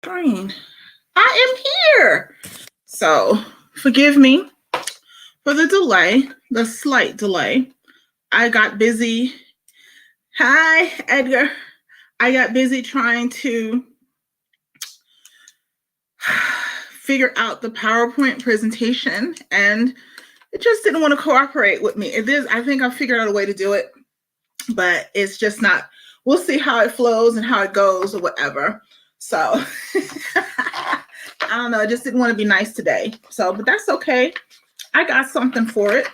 screen. I am here. So forgive me for the delay, the slight delay. I got busy. Hi, Edgar. I got busy trying to figure out the PowerPoint presentation, and it just didn't want to cooperate with me. It is, I think I figured out a way to do it, but it's just not. We'll see how it flows and how it goes or whatever. So I don't know. I just didn't want to be nice today. So, but that's okay. I got something for it.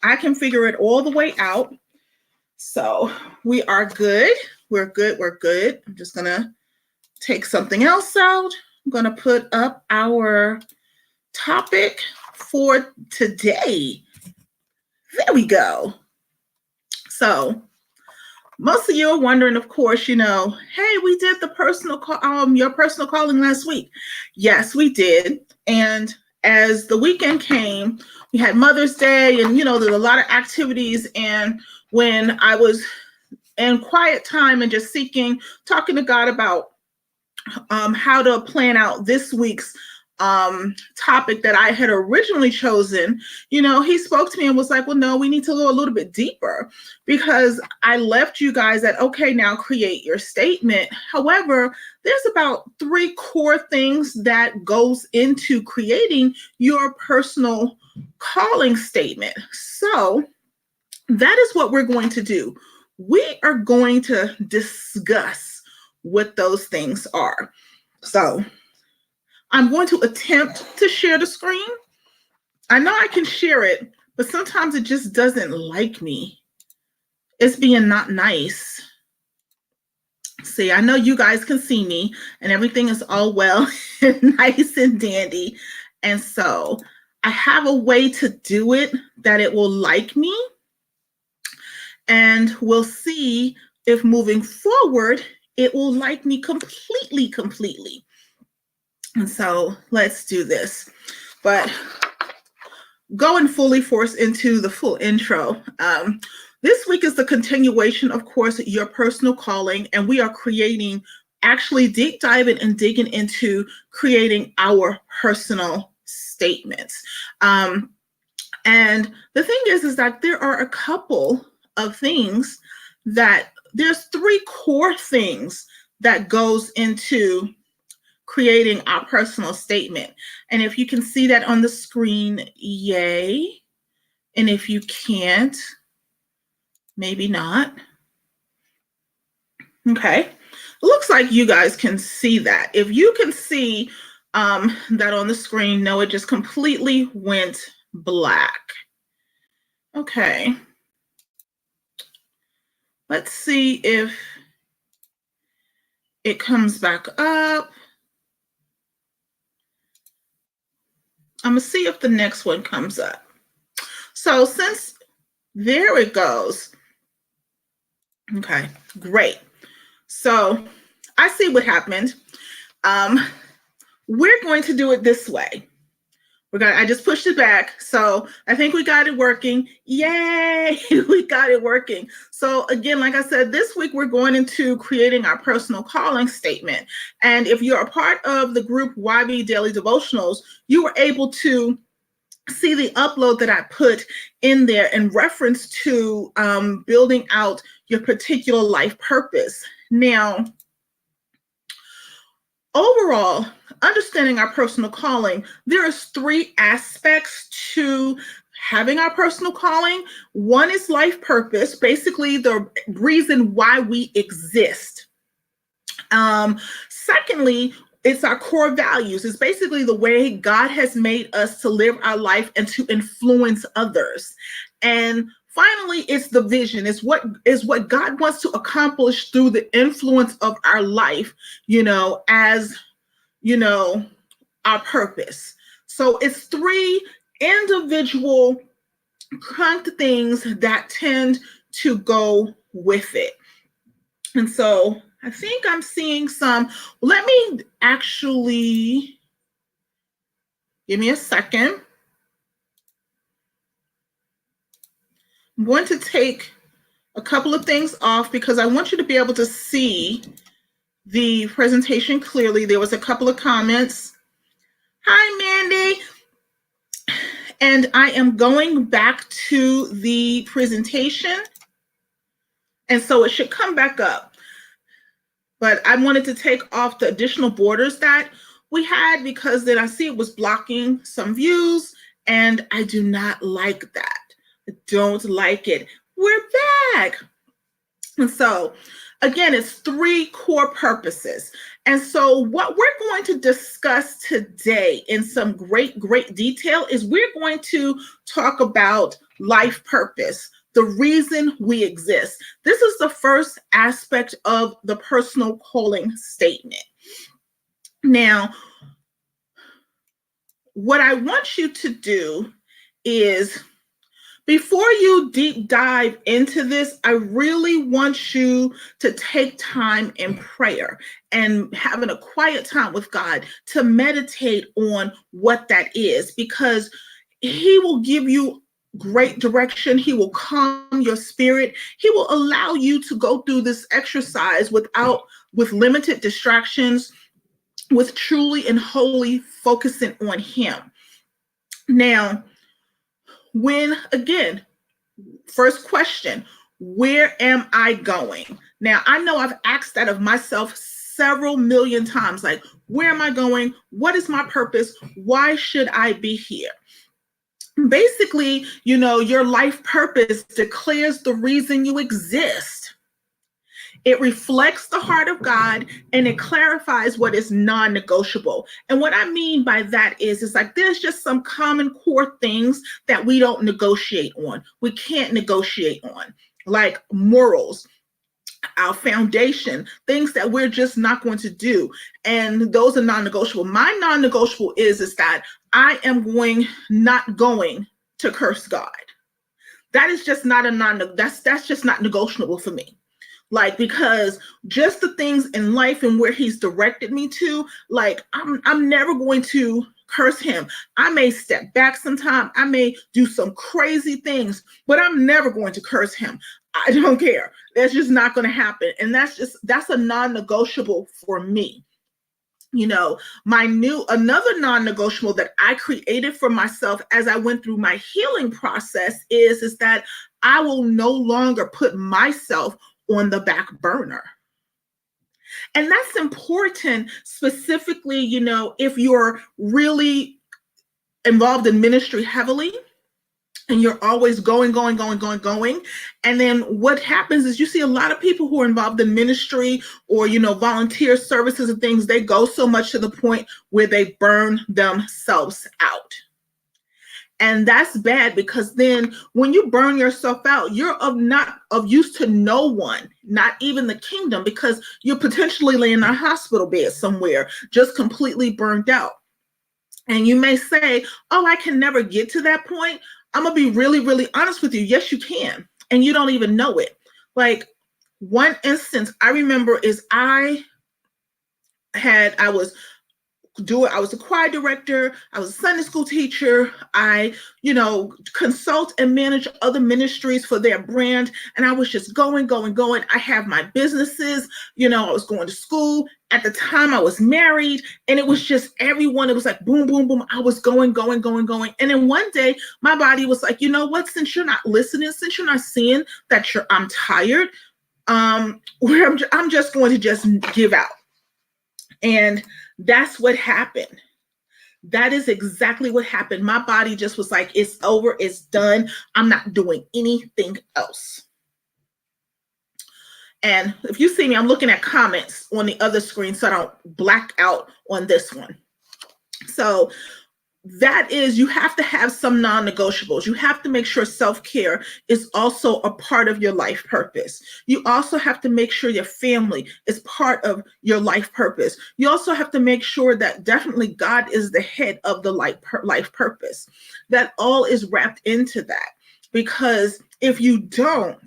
I can figure it all the way out. So we are good. We're good. We're good. I'm just going to take something else out. I'm going to put up our topic for today. There we go. So most of you are wondering, of course, hey, we did the your personal calling last week. Yes, we did. And as the weekend came, we had Mother's Day, and there's a lot of activities. And when I was in quiet time and just talking to God about how to plan out this week's topic that I had originally chosen, he spoke to me and was like, well, no, we need to go a little bit deeper, because I left you guys at, okay, now create your statement. However, there's about 3 core things that goes into creating your personal calling statement. So that is what we're going to do. We are going to discuss what those things are. So I'm going to attempt to share the screen. I know I can share it, but sometimes it just doesn't like me. It's being not nice. See, I know you guys can see me and everything is all well and nice and dandy. And so I have a way to do it that it will like me. And we'll see if moving forward, it will like me completely. And so let's do this. But going fully force into the full intro. This week is the continuation, of course, your personal calling, and we are actually deep diving and digging into creating our personal statements. And the thing is that there are a couple of things there's 3 core things that goes into creating our personal statement. And if you can see that on the screen, yay. And if you can't, maybe not. Okay. It looks like you guys can see that. If you can see that on the screen, no, it just completely went black. Okay. Let's see if it comes back up. I'm going to see if the next one comes up. So there it goes. Okay, great. So I see what happened. We're going to do it this way. I just pushed it back. So I think we got it working. Yay, we got it working. So again, like I said, this week we're going into creating our personal calling statement. And if you're a part of the group YB Daily Devotionals, you were able to see the upload that I put in there in reference to building out your particular life purpose. Now, overall, understanding our personal calling, there's 3 aspects to having our personal calling. One is life purpose, basically the reason why we exist. Secondly, it's our core values. It's basically the way God has made us to live our life and to influence others. And finally, it's the vision. It's what God wants to accomplish through the influence of our life, as our purpose. So it's 3 individual things that tend to go with it. And so I think I'm seeing some. Let me actually, give me a second. I'm going to take a couple of things off because I want you to be able to see the presentation clearly. There was a couple of comments. Hi, Mandy. And I am going back to the presentation. And so it should come back up. But I wanted to take off the additional borders that we had because then I see it was blocking some views, and I do not like that. I don't like it. We're back. And so, again, it's 3 core purposes. And so what we're going to discuss today in some great detail is we're going to talk about life purpose, the reason we exist. This is the first aspect of the personal calling statement. Now, what I want you to do is, before you deep dive into this, I really want you to take time in prayer and having a quiet time with God to meditate on what that is, because He will give you great direction. He will calm your spirit. He will allow you to go through this exercise with limited distractions, with truly and wholly focusing on Him. Now, again, first question, where am I going? Now, I know I've asked that of myself several million times, like, where am I going? What is my purpose? Why should I be here? Basically, your life purpose declares the reason you exist. It reflects the heart of God, and it clarifies what is non-negotiable. And what I mean by that is like there's just some common core things that we don't negotiate on. We can't negotiate on, like morals, our foundation, things that we're just not going to do. And those are non-negotiable. My non-negotiable is that I am not going to curse God. That is just not that's just not negotiable for me. Like, because just the things in life and where He's directed me to, like, I'm never going to curse Him. I may step back sometime. I may do some crazy things, but I'm never going to curse Him. I don't care. That's just not going to happen. And that's a non-negotiable for me. Another non-negotiable that I created for myself as I went through my healing process is that I will no longer put myself on the back burner. And that's important, specifically, if you're really involved in ministry heavily and you're always going. And then what happens is you see a lot of people who are involved in ministry or, volunteer services and things, they go so much to the point where they burn themselves out. And that's bad, because then when you burn yourself out, you're not of use to no one, not even the kingdom, because you're potentially laying in a hospital bed somewhere, just completely burned out. And you may say, oh, I can never get to that point. I'm going to be really, really honest with you. Yes, you can. And you don't even know it. Like, one instance I remember is I was a choir director. I was a Sunday school teacher. I, consult and manage other ministries for their brand. And I was just going. I have my businesses. I was going to school. At the time I was married, and it was just everyone. It was like boom, boom, boom. I was going. And then one day my body was like, you know what? Since you're not listening, since you're not seeing that I'm tired, I'm just going to just give out. And that's what happened. That is exactly what happened. My body just was like, it's over, it's done. I'm not doing anything else. And if you see me, I'm looking at comments on the other screen so I don't black out on this one. So that is, you have to have some non-negotiables. You have to make sure self-care is also a part of your life purpose. You also have to make sure your family is part of your life purpose. You also have to make sure that definitely God is the head of the life purpose. That all is wrapped into that. Because if you don't,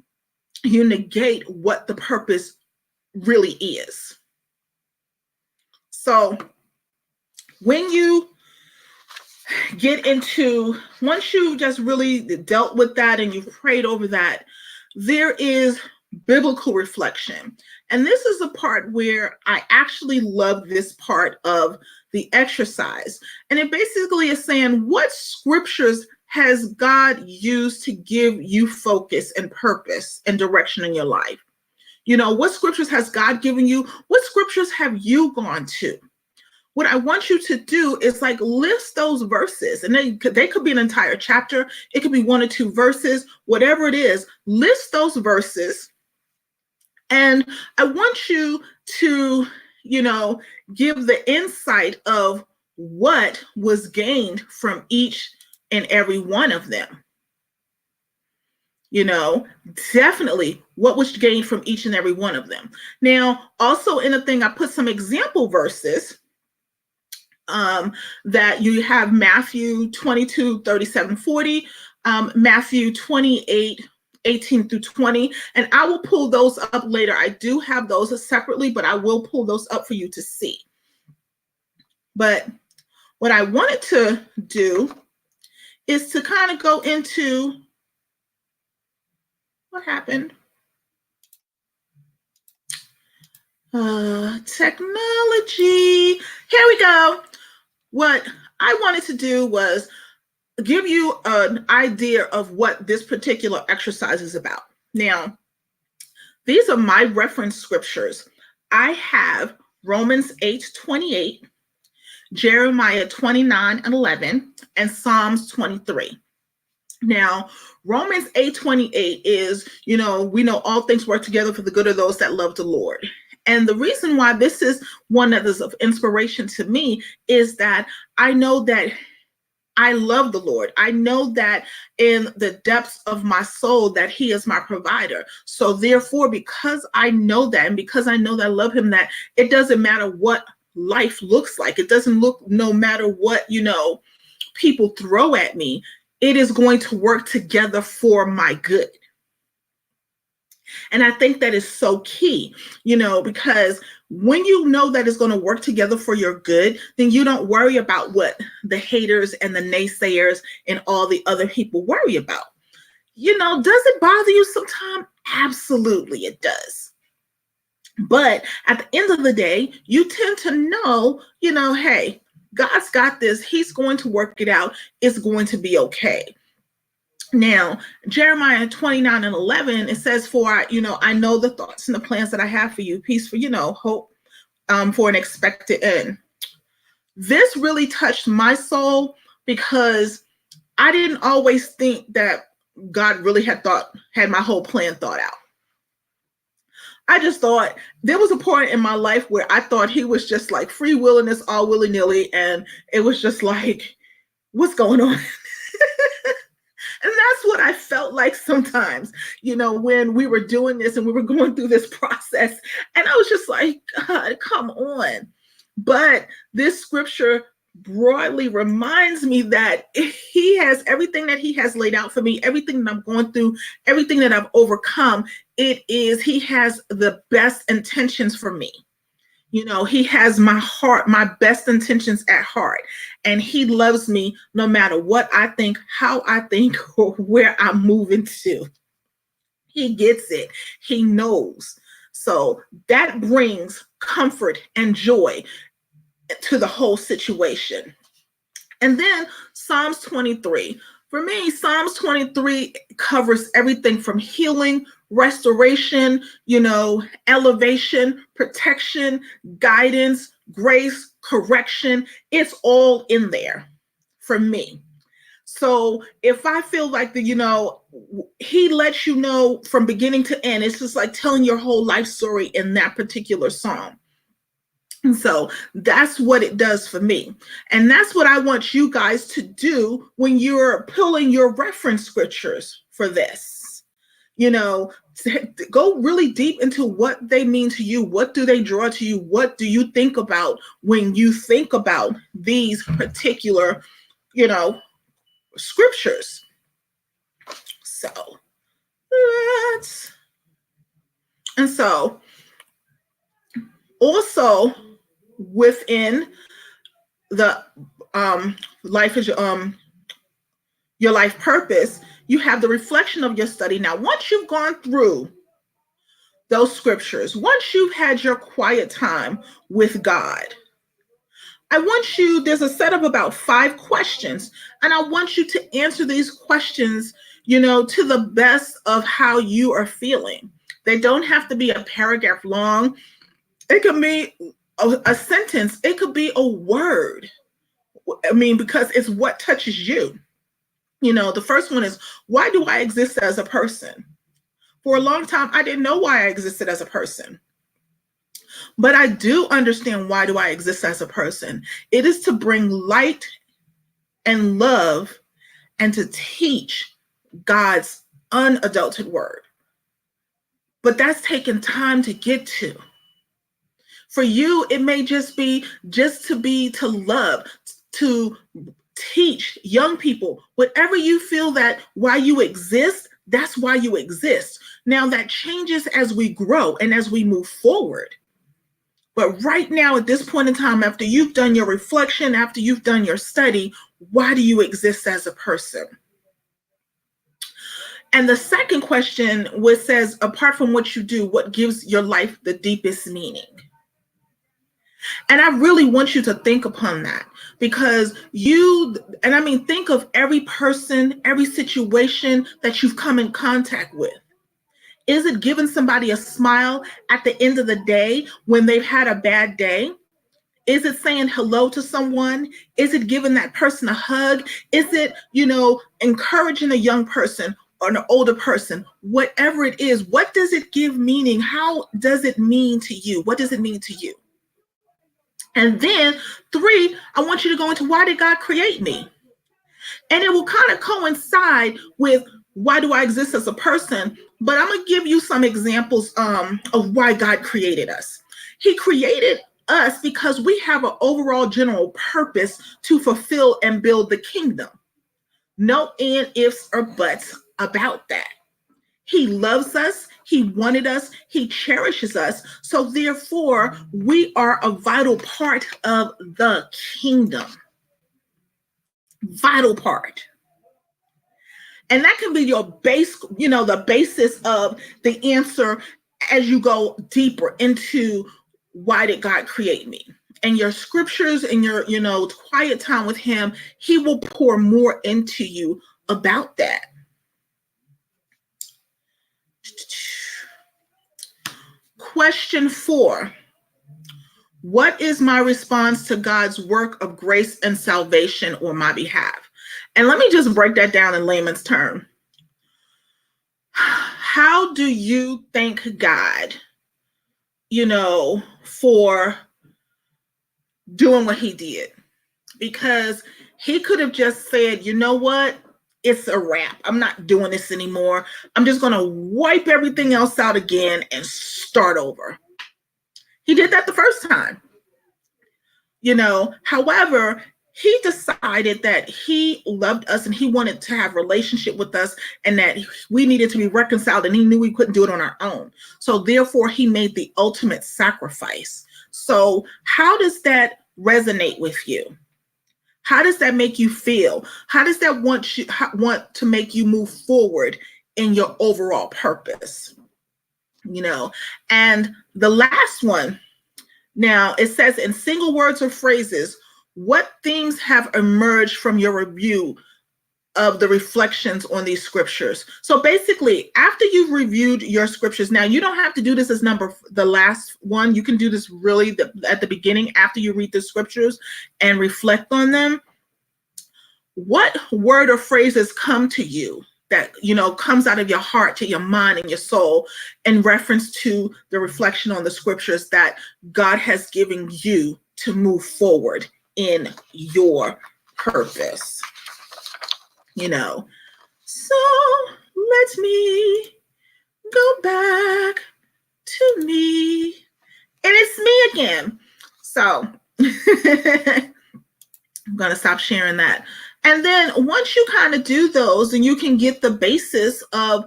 you negate what the purpose really is. So when you once you just really dealt with that and you've prayed over that, there is biblical reflection. And this is the part where I actually love this part of the exercise. And it basically is saying, what scriptures has God used to give you focus and purpose and direction in your life? You know, what scriptures has God given you? What scriptures have you gone to? What I want you to do is like list those verses, and they could be an entire chapter. It could be 1 or 2 verses, whatever it is. List those verses. And I want you to, you know, give the insight of what was gained from each and every one of them. You know, definitely what was gained from each and every one of them. Now, also in the thing, I put some example verses that you have: Matthew 22, 37, 40, Matthew 28, 18 through 20. And I will pull those up later. I do have those separately, but I will pull those up for you to see. But what I wanted to do is to kind of go into what happened. Technology. Here we go. What I wanted to do was give you an idea of what this particular exercise is about. Now, these are my reference scriptures. I have Romans 8:28, Jeremiah 29:11, and Psalms 23. Now, Romans 8:28 is, you know, we know all things work together for the good of those that love the Lord. And the reason why this is one that is of inspiration to me is that I know that I love the Lord. I know that in the depths of my soul that he is my provider. So therefore, because I know that, and because I know that I love him, that it doesn't matter what life looks like. It doesn't look, no matter what, you know, people throw at me, it is going to work together for my good. And I think that is so key, you know, because when you know that it's going to work together for your good, then you don't worry about what the haters and the naysayers and all the other people worry about. You know, does it bother you sometimes? Absolutely, it does. But at the end of the day, you tend to know, you know, hey, God's got this. He's going to work it out. It's going to be okay. Now, Jeremiah 29:11, it says, for, you know, I know the thoughts and the plans that I have for you, peace for, you know, hope for an expected end. This really touched my soul because I didn't always think that God really had my whole plan thought out. I just thought there was a point in my life where I thought he was just like free willing this all willy-nilly, and it was just like, what's going on? And that's what I felt like sometimes, you know, when we were doing this and we were going through this process. And I was just like, God, come on. But this scripture broadly reminds me that he has everything that he has laid out for me, everything that I'm going through, everything that I've overcome. He has the best intentions for me. You know, he has my heart, my best intentions at heart. And he loves me no matter what I think, how I think, or where I'm moving to. He gets it. He knows. So that brings comfort and joy to the whole situation. And then Psalms 23. For me, Psalms 23 covers everything from healing, restoration, you know, elevation, protection, guidance, grace, correction. It's all in there for me. So if I feel like you know, he lets you know from beginning to end, it's just like telling your whole life story in that particular psalm. And so that's what it does for me. And that's what I want you guys to do when you're pulling your reference scriptures for this. You know, go really deep into what they mean to you. What do they draw to you? What do you think about when you think about these particular, you know, scriptures? So, also within the life is your life purpose, you have the reflection of your study. Now, once you've gone through those scriptures, once you've had your quiet time with God, I want you, there's a set of about 5 questions, and I want you to answer these questions, to the best of how you are feeling. They don't have to be a paragraph long. It can be a sentence. It could be a word. I mean, because it's what touches you. The first one is, why do I exist as a person? For a long time, I didn't know why I existed as a person. But I do understand why do I exist as a person. It is to bring light and love and to teach God's unadulterated word. But that's taken time to get to. For you, it may just be to love, to teach young people, whatever you feel that why you exist, that's why you exist. Now that changes as we grow and as we move forward. But right now, at this point in time, after you've done your reflection, after you've done your study, why do you exist as a person? And the second question, which says, apart from what you do, what gives your life the deepest meaning? And I really want you to think upon that, because think of every person, every situation that you've come in contact with. Is it giving somebody a smile at the end of the day when they've had a bad day? Is it saying hello to someone? Is it giving that person a hug? Is it, encouraging a young person or an older person? Whatever it is, what does it give meaning? How does it mean to you? What does it mean to you? And then 3, I want you to go into, why did God create me? And it will kind of coincide with, why do I exist as a person? But I'm going to give you some examples of why God created us. He created us because we have an overall general purpose to fulfill and build the kingdom. No and ifs or buts about that. He loves us. He wanted us. He cherishes us. So therefore, we are a vital part of the kingdom. Vital part. And that can be your base, the basis of the answer as you go deeper into, why did God create me? And your scriptures and your, quiet time with him, he will pour more into you about that. Question 4. What is my response to God's work of grace and salvation on my behalf? And let me just break that down in layman's term. How do you thank God, for doing what he did? Because he could have just said, you know what? It's a wrap. I'm not doing this anymore. I'm just going to wipe everything else out again and start over. He did that the first time. However, he decided that he loved us and he wanted to have a relationship with us and that we needed to be reconciled, and he knew we couldn't do it on our own. So therefore, he made the ultimate sacrifice. So how does that resonate with you? How does that make you feel? How does that want to make you move forward in your overall purpose? And the last one, now it says, in single words or phrases, what themes have emerged from your review of the reflections on these scriptures? So basically, after you've reviewed your scriptures, now you don't have to do this as the last one. You can do this really at the beginning, after you read the scriptures and reflect on them. What word or phrases come to you that, comes out of your heart to your mind and your soul in reference to the reflection on the scriptures that God has given you to move forward in your purpose? So let me go back to me. And it's me again. So I'm going to stop sharing that. And then once you kind of do those, and you can get the basis of,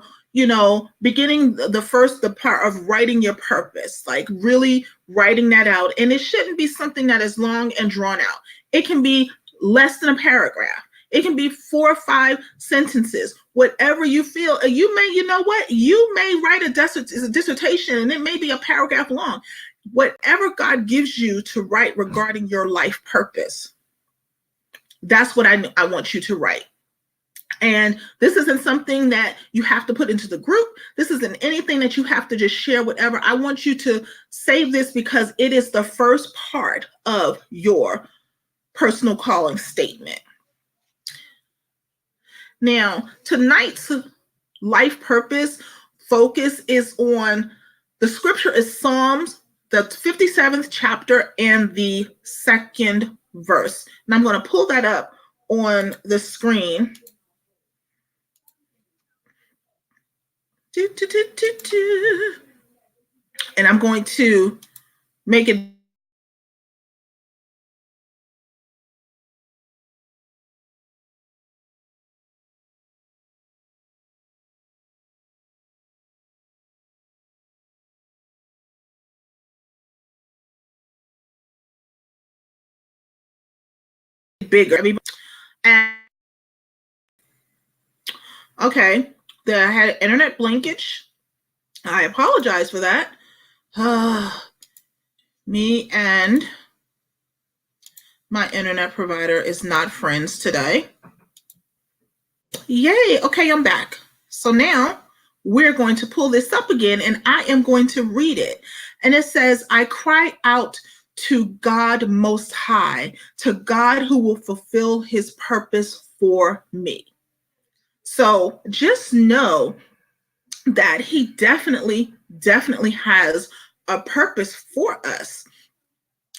beginning the part of writing your purpose, like really writing that out. And it shouldn't be something that is long and drawn out. It can be less than a paragraph. It can be 4 or 5 sentences, whatever you feel. You may, you know what? You may write a dissertation and it may be a paragraph long. Whatever God gives you to write regarding your life purpose, that's what I want you to write. And this isn't something that you have to put into the group. This isn't anything that you have to just share, whatever. I want you to save this because it is the first part of your personal calling statement. Now, tonight's life purpose focus is on, the scripture is Psalms, the 57th chapter and the 2nd verse. And I'm going to pull that up on the screen. And I'm going to make it bigger. And okay, I had internet blinkage. I apologize for that. Me and my internet provider is not friends today. Yay. Okay, I'm back. So now we're going to pull this up again and I am going to read it. And it says, I cry out to God Most High, to God who will fulfill his purpose for me. So just know that he definitely has a purpose for us.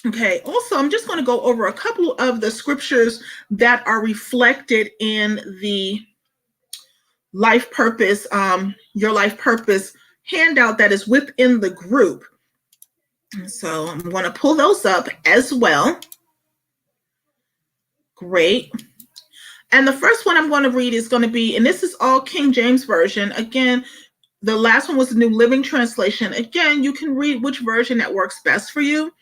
Okay, also, I'm just going to go over a couple of the scriptures that are reflected in the life purpose, your life purpose handout that is within the group. So I'm going to pull those up as well. Great. And the first one I'm going to read is going to be, and this is all King James Version. Again, the last one was the New Living Translation. Again, you can read which version that works best for you.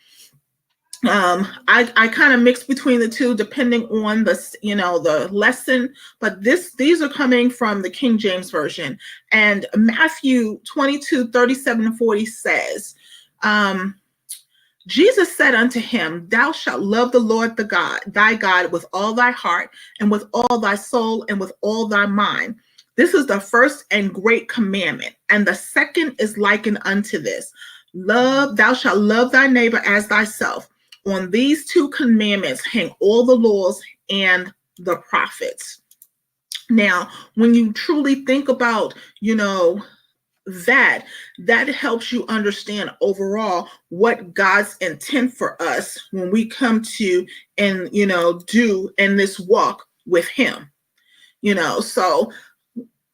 I kind of mix between the two depending on the lesson, but these are coming from the King James Version. And Matthew 22:37-40 says, Jesus said unto him, thou shalt love the Lord thy God with all thy heart and with all thy soul and with all thy mind. This is the first and great commandment. And the second is likened unto this. Thou shalt love thy neighbor as thyself. On these 2 commandments hang all the laws and the prophets. Now, when you truly think about, that helps you understand overall what God's intent for us when we come to and, do in this walk with him. So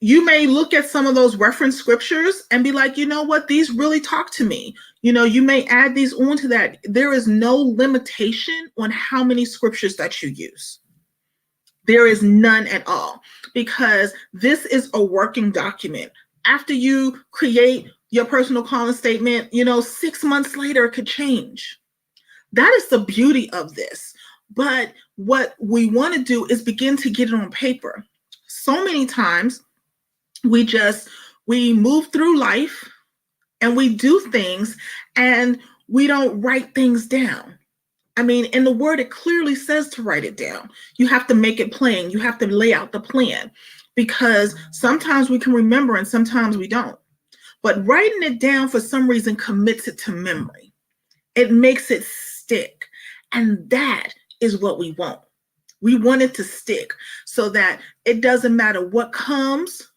you may look at some of those reference scriptures and be like, you know what, these really talk to me. You may add these onto that. There is no limitation on how many scriptures that you use. There is none at all, because this is a working document. After you create your personal calling statement, 6 months later, it could change. That is the beauty of this. But what we want to do is begin to get it on paper. So many times, we move through life and we do things and we don't write things down. I mean, in the word, it clearly says to write it down. You have to make it plain. You have to lay out the plan, because sometimes we can remember and sometimes we don't. But writing it down for some reason commits it to memory. It makes it stick. And that is what we want. We want it to stick so that it doesn't matter what comes,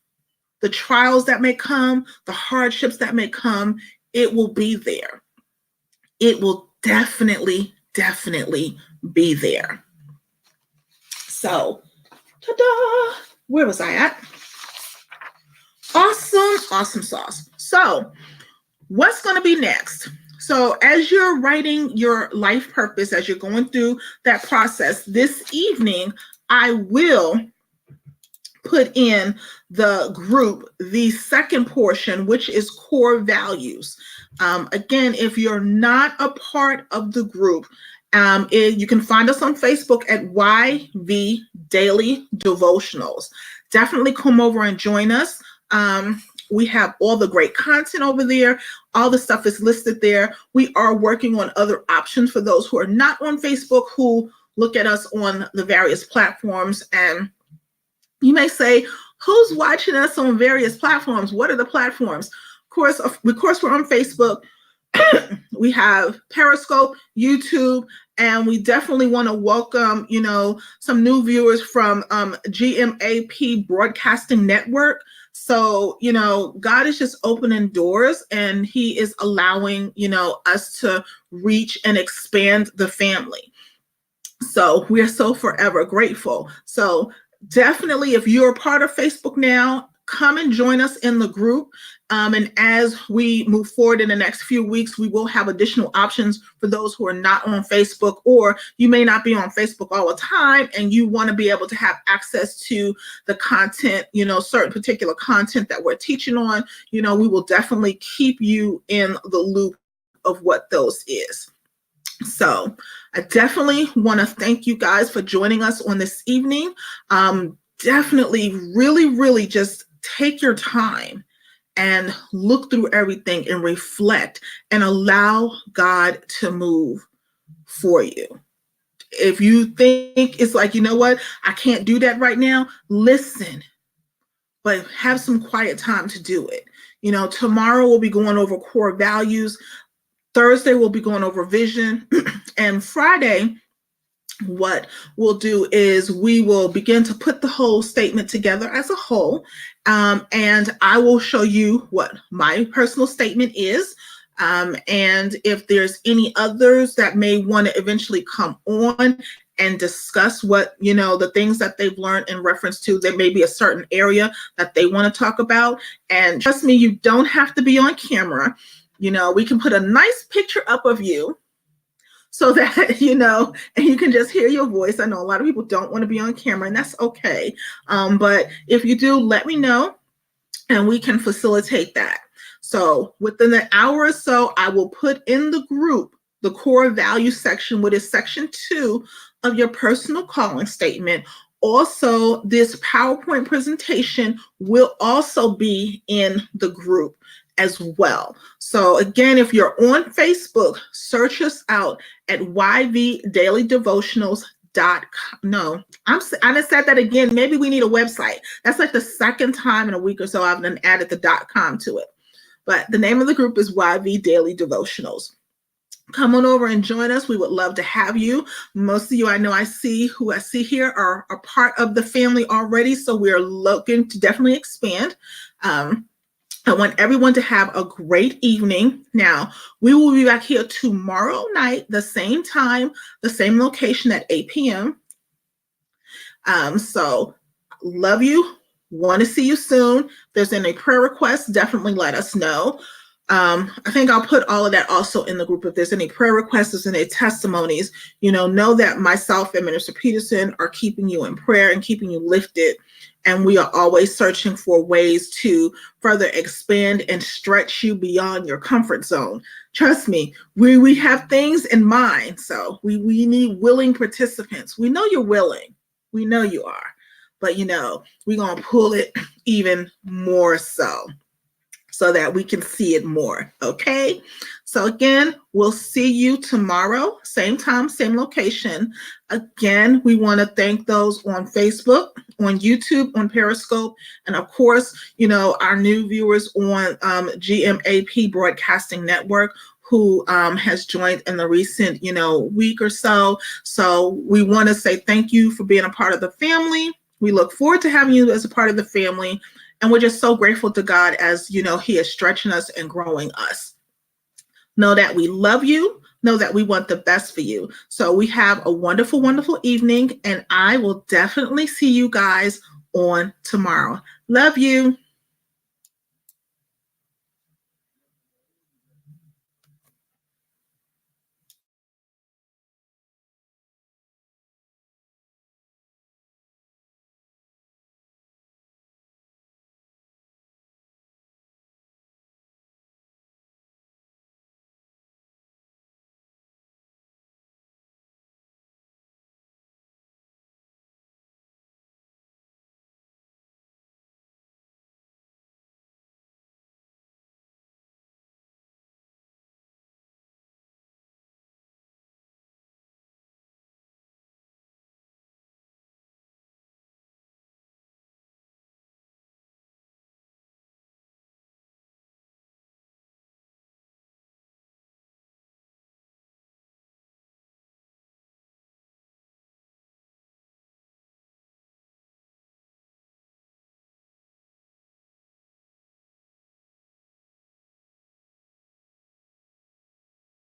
the trials that may come, the hardships that may come, it will be there. It will definitely be there. So, ta-da! Where was I at? Awesome sauce. So, what's going to be next? So, as you're writing your life purpose, as you're going through that process this evening, I will put in the group the second portion, which is core values. Again, if you're not a part of the group, You can find us on Facebook at YV Daily Devotionals. Definitely come over and join us. We have all the great content over there. All the stuff is listed there. We are working on other options for those who are not on Facebook, who look at us on the various platforms. And you may say, who's watching us on various platforms? What are the platforms? Of course, we're on Facebook. We have Periscope, YouTube, and we definitely want to welcome, some new viewers from GMAP Broadcasting Network. So, God is just opening doors, and he is allowing, us to reach and expand the family. So we're so forever grateful. So definitely, if you're a part of Facebook now, come and join us in the group. And as we move forward in the next few weeks, we will have additional options for those who are not on Facebook, or you may not be on Facebook all the time and you want to be able to have access to the content, certain particular content that we're teaching on. We will definitely keep you in the loop of what those is. So I definitely want to thank you guys for joining us on this evening. Definitely, really just take your time and look through everything and reflect and allow God to move for you. If you think it's like, you know what, I can't do that right now, listen, but have some quiet time to do it. Tomorrow we'll be going over core values. Thursday we'll be going over vision. And Friday, what we'll do is we will begin to put the whole statement together as a whole. And I will show you what my personal statement is. And if there's any others that may want to eventually come on and discuss what, the things that they've learned in reference to, there may be a certain area that they want to talk about. And trust me, you don't have to be on camera. We can put a nice picture up of you so that, and you can just hear your voice. I know a lot of people don't want to be on camera, and that's okay. But if you do, let me know, and we can facilitate that. So within an hour or so, I will put in the group the core value section, which is section 2 of your personal calling statement. Also, this PowerPoint presentation will also be in the group as well. So again, if you're on Facebook, search us out at yvdailydevotionals.com. No, I just said that again. Maybe we need a website. That's like the second time in a week or so I've then added the .com to it. But the name of the group is YV Daily Devotionals. Come on over and join us. We would love to have you. Most of you I see here are part of the family already. So we're looking to definitely expand. I want everyone to have a great evening. Now, we will be back here tomorrow night, the same time, the same location at 8 p.m. So love you. Want to see you soon. If there's any prayer requests, definitely let us know. I think I'll put all of that also in the group. If there's any prayer requests and any testimonies, know that myself and Minister Peterson are keeping you in prayer and keeping you lifted. And we are always searching for ways to further expand and stretch you beyond your comfort zone. Trust me, we have things in mind. So we need willing participants. We know you're willing. We know you are. But, we're going to pull it even more so that we can see it more. Okay. So again, we'll see you tomorrow, same time, same location. Again, we want to thank those on Facebook, on YouTube, on Periscope, and of course, our new viewers on GMAP Broadcasting Network, who has joined in the recent, week or so. So we want to say thank you for being a part of the family. We look forward to having you as a part of the family. And we're just so grateful to God as, he is stretching us and growing us. Know that we love you. Know that we want the best for you. So we have a wonderful, wonderful evening. And I will definitely see you guys on tomorrow. Love you.